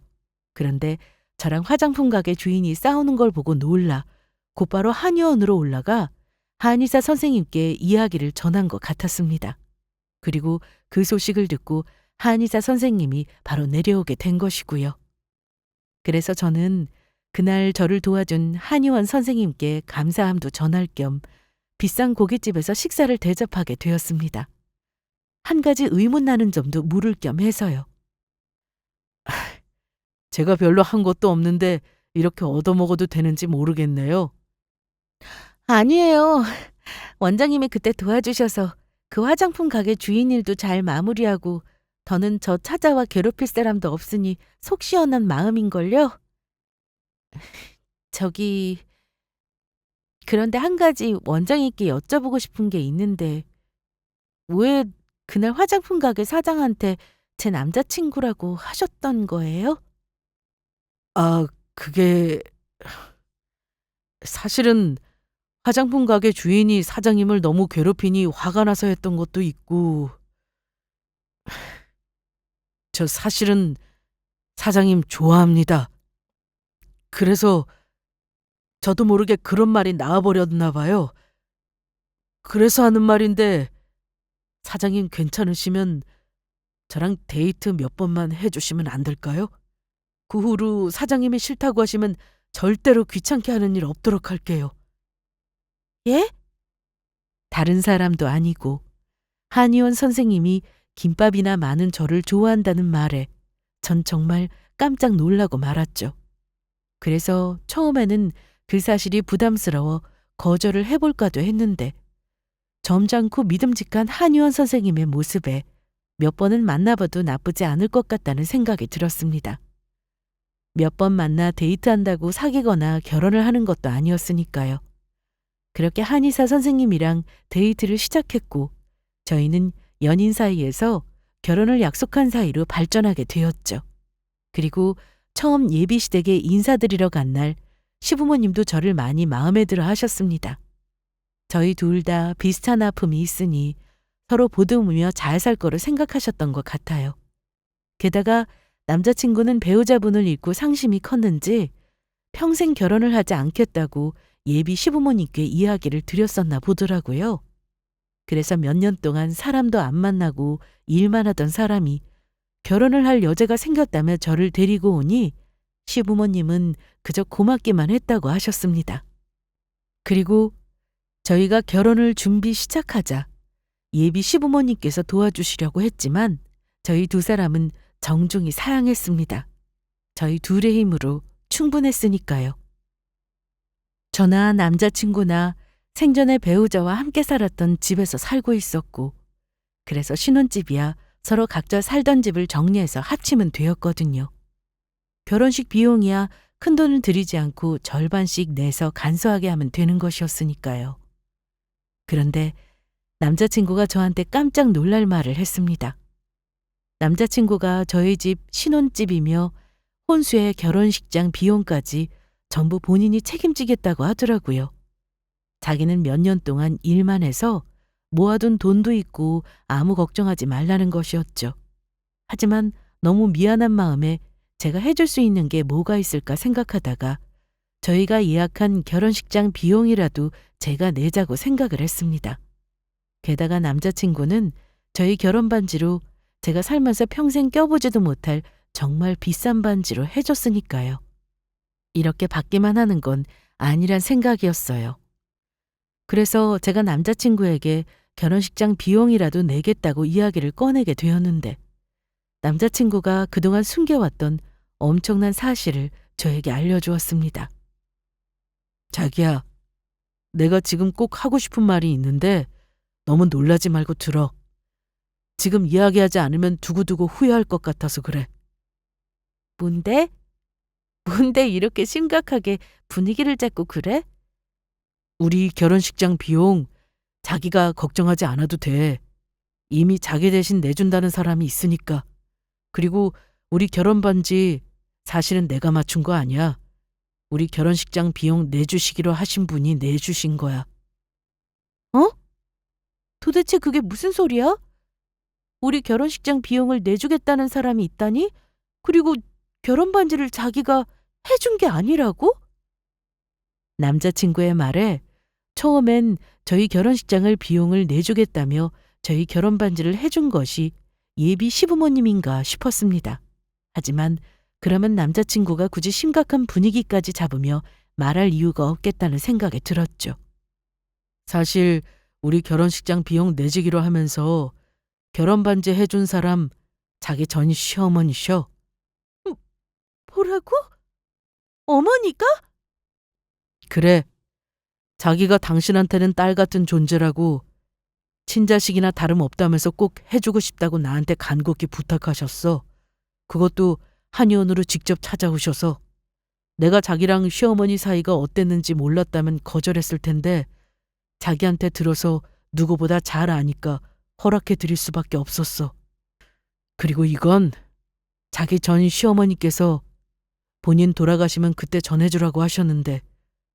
그런데 저랑 화장품 가게 주인이 싸우는 걸 보고 놀라 곧바로 한의원으로 올라가 한의사 선생님께 이야기를 전한 것 같았습니다. 그리고 그 소식을 듣고 한의사 선생님이 바로 내려오게 된 것이고요. 그래서 저는 그날 저를 도와준 한의원 선생님께 감사함도 전할 겸 비싼 고깃집에서 식사를 대접하게 되었습니다. 한 가지 의문 나는 점도 물을 겸 해서요. 제가 별로 한 것도 없는데 이렇게 얻어먹어도 되는지 모르겠네요. 아니에요. 원장님이 그때 도와주셔서 그 화장품 가게 주인 일도 잘 마무리하고 더는 저 찾아와 괴롭힐 사람도 없으니 속 시원한 마음인걸요. 그런데 한 가지 원장님께 여쭤보고 싶은 게 있는데 왜 그날 화장품 가게 사장한테 제 남자친구라고 하셨던 거예요? 아, 그게 사실은 화장품 가게 주인이 사장님을 너무 괴롭히니 화가 나서 했던 것도 있고 저 사실은 사장님 좋아합니다. 그래서 저도 모르게 그런 말이 나와버렸나 봐요. 그래서 하는 말인데 사장님 괜찮으시면 저랑 데이트 몇 번만 해주시면 안 될까요? 그 후로 사장님이 싫다고 하시면 절대로 귀찮게 하는 일 없도록 할게요. 예? 다른 사람도 아니고 한의원 선생님이 김밥이나 많은 저를 좋아한다는 말에 전 정말 깜짝 놀라고 말았죠. 그래서 처음에는 그 사실이 부담스러워 거절을 해볼까도 했는데 점잖고 믿음직한 한의원 선생님의 모습에 몇 번은 만나봐도 나쁘지 않을 것 같다는 생각이 들었습니다. 몇 번 만나 데이트한다고 사귀거나 결혼을 하는 것도 아니었으니까요. 그렇게 한의사 선생님이랑 데이트를 시작했고 저희는 연인 사이에서 결혼을 약속한 사이로 발전하게 되었죠. 그리고 처음 예비시댁에 인사드리러 간 날 시부모님도 저를 많이 마음에 들어 하셨습니다. 저희 둘 다 비슷한 아픔이 있으니 서로 보듬으며 잘 살 거로 생각하셨던 것 같아요. 게다가 남자친구는 배우자분을 잃고 상심이 컸는지 평생 결혼을 하지 않겠다고 예비 시부모님께 이야기를 드렸었나 보더라고요. 그래서 몇 년 동안 사람도 안 만나고 일만 하던 사람이 결혼을 할 여자가 생겼다며 저를 데리고 오니 시부모님은 그저 고맙기만 했다고 하셨습니다. 그리고 저희가 결혼을 준비 시작하자 예비 시부모님께서 도와주시려고 했지만 저희 두 사람은 정중히 사양했습니다. 저희 둘의 힘으로 충분했으니까요. 저나 남자친구나 생전에 배우자와 함께 살았던 집에서 살고 있었고 그래서 신혼집이야 서로 각자 살던 집을 정리해서 합치면 되었거든요. 결혼식 비용이야 큰돈을 들이지 않고 절반씩 내서 간소하게 하면 되는 것이었으니까요. 그런데 남자친구가 저한테 깜짝 놀랄 말을 했습니다. 남자친구가 저희 집 신혼집이며 혼수의 결혼식장 비용까지 전부 본인이 책임지겠다고 하더라고요. 자기는 몇 년 동안 일만 해서 모아둔 돈도 있고 아무 걱정하지 말라는 것이었죠. 하지만 너무 미안한 마음에 제가 해줄 수 있는 게 뭐가 있을까 생각하다가 저희가 예약한 결혼식장 비용이라도 제가 내자고 생각을 했습니다. 게다가 남자친구는 저희 결혼 반지로 제가 살면서 평생 껴보지도 못할 정말 비싼 반지로 해줬으니까요. 이렇게 받기만 하는 건 아니란 생각이었어요. 그래서 제가 남자친구에게 결혼식장 비용이라도 내겠다고 이야기를 꺼내게 되었는데 남자친구가 그동안 숨겨왔던 엄청난 사실을 저에게 알려주었습니다. 자기야, 내가 지금 꼭 하고 싶은 말이 있는데 너무 놀라지 말고 들어. 지금 이야기하지 않으면 두고두고 후회할 것 같아서 그래. 뭔데? 뭔데 이렇게 심각하게 분위기를 잡고 그래? 우리 결혼식장 비용 자기가 걱정하지 않아도 돼. 이미 자기 대신 내준다는 사람이 있으니까. 그리고 우리 결혼 반지 사실은 내가 맞춘 거 아니야. 우리 결혼식장 비용 내주시기로 하신 분이 내주신 거야. 어? 도대체 그게 무슨 소리야? 우리 결혼식장 비용을 내주겠다는 사람이 있다니? 그리고 결혼 반지를 자기가 해준 게 아니라고? 남자친구의 말에 처음엔 저희 결혼식장을 비용을 내주겠다며 저희 결혼 반지를 해준 것이 예비 시부모님인가 싶었습니다. 하지만 그러면 남자친구가 굳이 심각한 분위기까지 잡으며 말할 이유가 없겠다는 생각이 들었죠. 사실 우리 결혼식장 비용 내주기로 하면서 결혼 반지 해준 사람 자기 전 시어머니셔. 뭐라고? 어머니가? 그래. 자기가 당신한테는 딸 같은 존재라고 친자식이나 다름없다면서 꼭 해주고 싶다고 나한테 간곡히 부탁하셨어. 그것도 한의원으로 직접 찾아오셔서. 내가 자기랑 시어머니 사이가 어땠는지 몰랐다면 거절했을 텐데 자기한테 들어서 누구보다 잘 아니까 허락해 드릴 수밖에 없었어. 그리고 이건 자기 전 시어머니께서 본인 돌아가시면 그때 전해주라고 하셨는데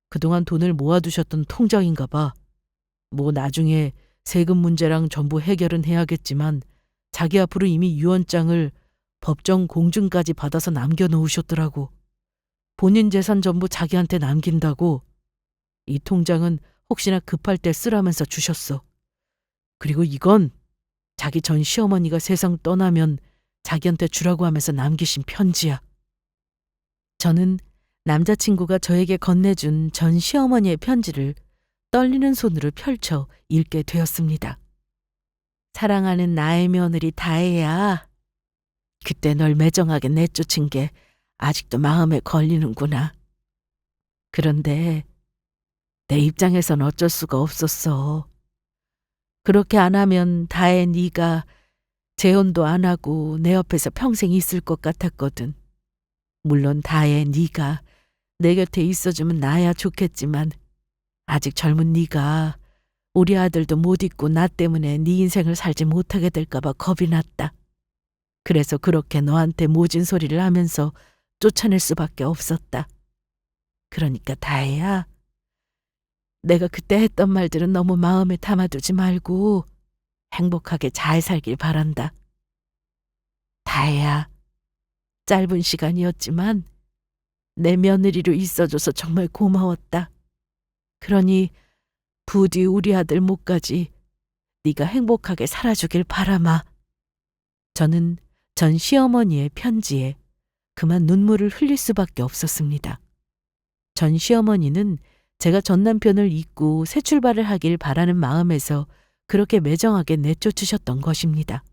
그동안 돈을 모아두셨던 통장인가 봐. 뭐 나중에 세금 문제랑 전부 해결은 해야겠지만 자기 앞으로 이미 유언장을 법정 공증까지 받아서 남겨놓으셨더라고. 본인 재산 전부 자기한테 남긴다고. 이 통장은 혹시나 급할 때 쓰라면서 주셨어. 그리고 이건 자기 전 시어머니가 세상 떠나면 자기한테 주라고 하면서 남기신 편지야. 저는 남자친구가 저에게 건네준 전 시어머니의 편지를 떨리는 손으로 펼쳐 읽게 되었습니다. 사랑하는 나의 며느리 다혜야. 그때 널 매정하게 내쫓은 게 아직도 마음에 걸리는구나. 그런데 내 입장에선 어쩔 수가 없었어. 그렇게 안 하면 다혜 네가 재혼도 안 하고 내 옆에서 평생 있을 것 같았거든. 물론 다혜 네가 내 곁에 있어주면 나야 좋겠지만 아직 젊은 네가 우리 아들도 못 있고 나 때문에 네 인생을 살지 못하게 될까 봐 겁이 났다. 그래서 그렇게 너한테 모진 소리를 하면서 쫓아낼 수밖에 없었다. 그러니까 다혜야, 내가 그때 했던 말들은 너무 마음에 담아두지 말고 행복하게 잘 살길 바란다. 다혜야, 짧은 시간이었지만 내 며느리로 있어줘서 정말 고마웠다. 그러니 부디 우리 아들 목까지 네가 행복하게 살아주길 바라마. 저는 전 시어머니의 편지에 그만 눈물을 흘릴 수밖에 없었습니다. 전 시어머니는 제가 전 남편을 잊고 새 출발을 하길 바라는 마음에서 그렇게 매정하게 내쫓으셨던 것입니다.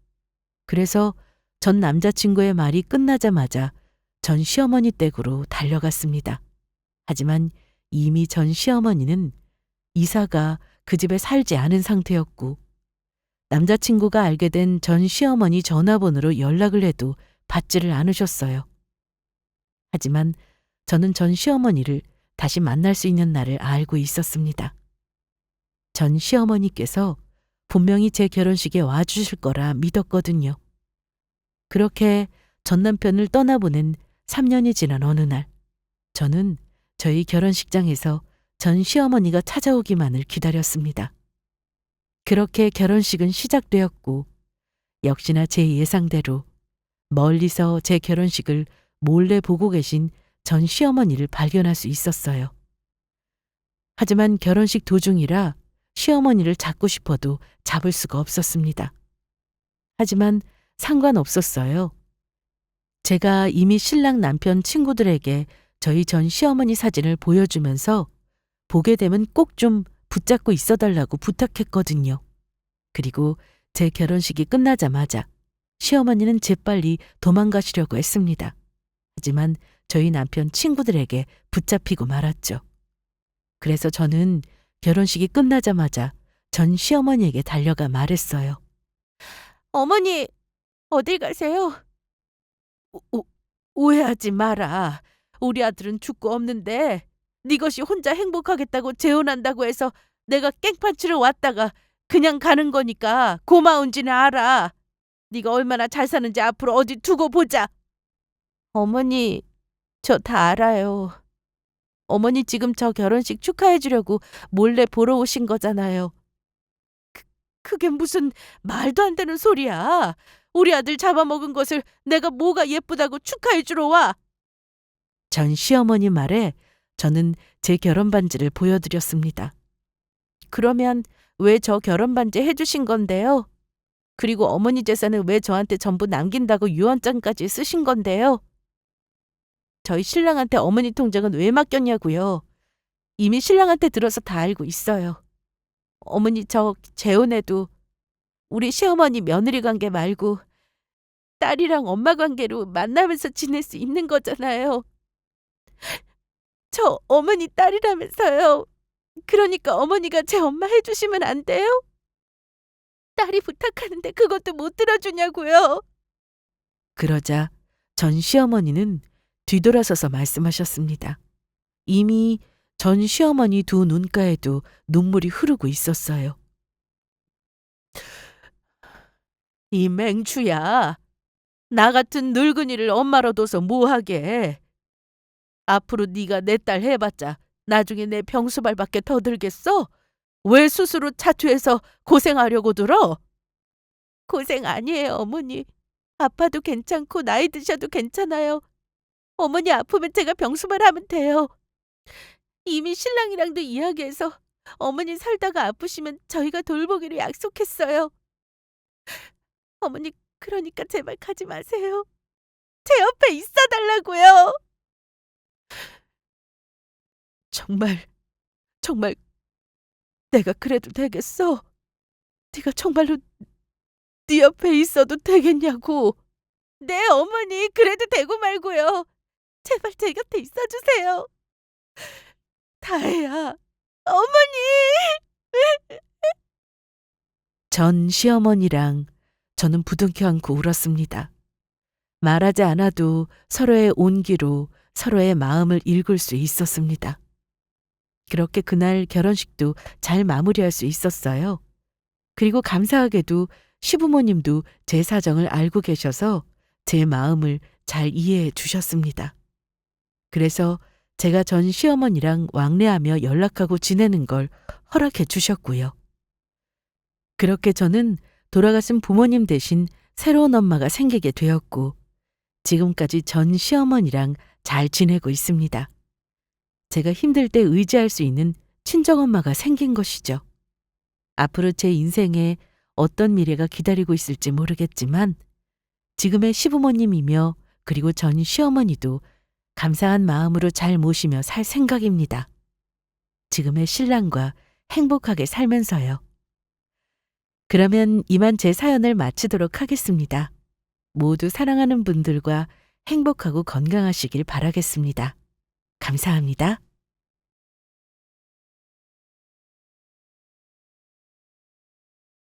그래서 전 남자친구의 말이 끝나자마자 전 시어머니 댁으로 달려갔습니다. 하지만 이미 전 시어머니는 이사가 그 집에 살지 않은 상태였고 남자친구가 알게 된 전 시어머니 전화번호로 연락을 해도 받지를 않으셨어요. 하지만 저는 전 시어머니를 다시 만날 수 있는 날을 알고 있었습니다. 전 시어머니께서 분명히 제 결혼식에 와주실 거라 믿었거든요. 그렇게 전 남편을 떠나보낸 3년이 지난 어느 날, 저는 저희 결혼식장에서 전 시어머니가 찾아오기만을 기다렸습니다. 그렇게 결혼식은 시작되었고, 역시나 제 예상대로 멀리서 제 결혼식을 몰래 보고 계신 전 시어머니를 발견할 수 있었어요. 하지만 결혼식 도중이라 시어머니를 잡고 싶어도 잡을 수가 없었습니다. 하지만 상관없었어요. 제가 이미 신랑 남편 친구들에게 저희 전 시어머니 사진을 보여주면서 보게 되면 꼭 좀 붙잡고 있어달라고 부탁했거든요. 그리고 제 결혼식이 끝나자마자 시어머니는 재빨리 도망가시려고 했습니다. 하지만 저희 남편 친구들에게 붙잡히고 말았죠. 그래서 저는 결혼식이 끝나자마자 전 시어머니에게 달려가 말했어요. 어머니, 어딜 가세요? 오해하지 마라. 우리 아들은 죽고 없는데 네 것이 혼자 행복하겠다고 재혼한다고 해서 내가 깽판 치러 왔다가 그냥 가는 거니까 고마운지는 알아. 네가 얼마나 잘 사는지 앞으로 어디 두고 보자. 어머니, 저 다 알아요. 어머니 지금 저 결혼식 축하해 주려고 몰래 보러 오신 거잖아요. 그게 무슨 말도 안 되는 소리야. 우리 아들 잡아먹은 것을 내가 뭐가 예쁘다고 축하해 주러 와. 전 시어머니 말에 저는 제 결혼 반지를 보여드렸습니다. 그러면 왜 저 결혼 반지 해주신 건데요? 그리고 어머니 재산은 왜 저한테 전부 남긴다고 유언장까지 쓰신 건데요? 저희 신랑한테 어머니 통장은 왜 맡겼냐고요? 이미 신랑한테 들어서 다 알고 있어요. 어머니 저 재혼해도 우리 시어머니 며느리 관계 말고 딸이랑 엄마 관계로 만나면서 지낼 수 있는 거잖아요. 저 어머니 딸이라면서요. 그러니까 어머니가 제 엄마 해주시면 안 돼요? 딸이 부탁하는데 그것도 못 들어주냐고요. 그러자 전 시어머니는 뒤돌아서서 말씀하셨습니다. 이미 전 시어머니 두 눈가에도 눈물이 흐르고 있었어요. 이 맹추야. 나 같은 늙은이를 엄마로 둬서 뭐하게. 앞으로 네가 내 딸 해봤자 나중에 내 병수발밖에 더 들겠어? 왜 스스로 자초해서 고생하려고 들어? 고생 아니에요, 어머니. 아파도 괜찮고 나이 드셔도 괜찮아요. 어머니 아프면 제가 병수발 하면 돼요. 이미 신랑이랑도 이야기해서 어머니 살다가 아프시면 저희가 돌보기로 약속했어요. 어머니 그러니까 제발 가지 마세요. 제 옆에 있어달라고요. 정말 내가 그래도 되겠어? 네가 정말로 네 옆에 있어도 되겠냐고. 네, 어머니 그래도 되고 말고요. 제발 제 곁에 있어주세요. 다혜야, 어머니! 전 시어머니랑 저는 부둥켜 안고 울었습니다. 말하지 않아도 서로의 온기로 서로의 마음을 읽을 수 있었습니다. 그렇게 그날 결혼식도 잘 마무리할 수 있었어요. 그리고 감사하게도 시부모님도 제 사정을 알고 계셔서 제 마음을 잘 이해해 주셨습니다. 그래서 제가 전 시어머니랑 왕래하며 연락하고 지내는 걸 허락해 주셨고요. 그렇게 저는 돌아가신 부모님 대신 새로운 엄마가 생기게 되었고 지금까지 전 시어머니랑 잘 지내고 있습니다. 제가 힘들 때 의지할 수 있는 친정엄마가 생긴 것이죠. 앞으로 제 인생에 어떤 미래가 기다리고 있을지 모르겠지만 지금의 시부모님이며 그리고 전 시어머니도 감사한 마음으로 잘 모시며 살 생각입니다. 지금의 신랑과 행복하게 살면서요. 그러면 이만 제 사연을 마치도록 하겠습니다. 모두 사랑하는 분들과 행복하고 건강하시길 바라겠습니다. 감사합니다.